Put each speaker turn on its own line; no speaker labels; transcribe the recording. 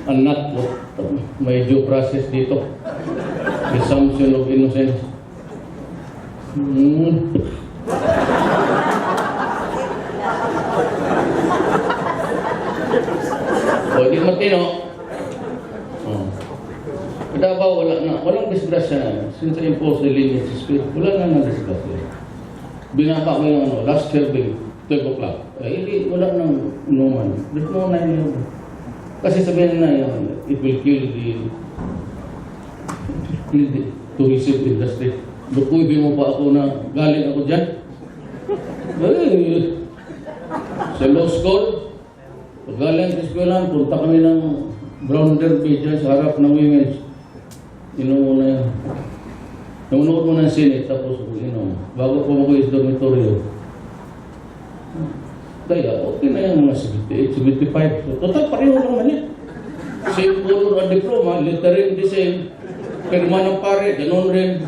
anak ko, may due process dito. Presumption of innocence. O, di matino. Davao, wala na. Walang disgrasya na. Since I imposed the leniency spirit, wala na disgrasya. Binaba ko yung last serving, 12 o'clock. Hindi, wala nang inuman. There's no 9 yun. Kasi sabihin na yun, it will kill the tourism industry. Bukuhin mo pa ako na galing ako dyan. Sa law school, pag galing sa eskwelahan, punta kami ng Brown Derby dyan sa harap ng women's. Inuuna yan. Namunood mo ng Senate, tapos bago po ako is dormitorio. Kaya, okay na yan mga 78, 75. So, total, pareho naman yan. Same color ang diploma, lettering the same. Pirma ng pare, ganun rin.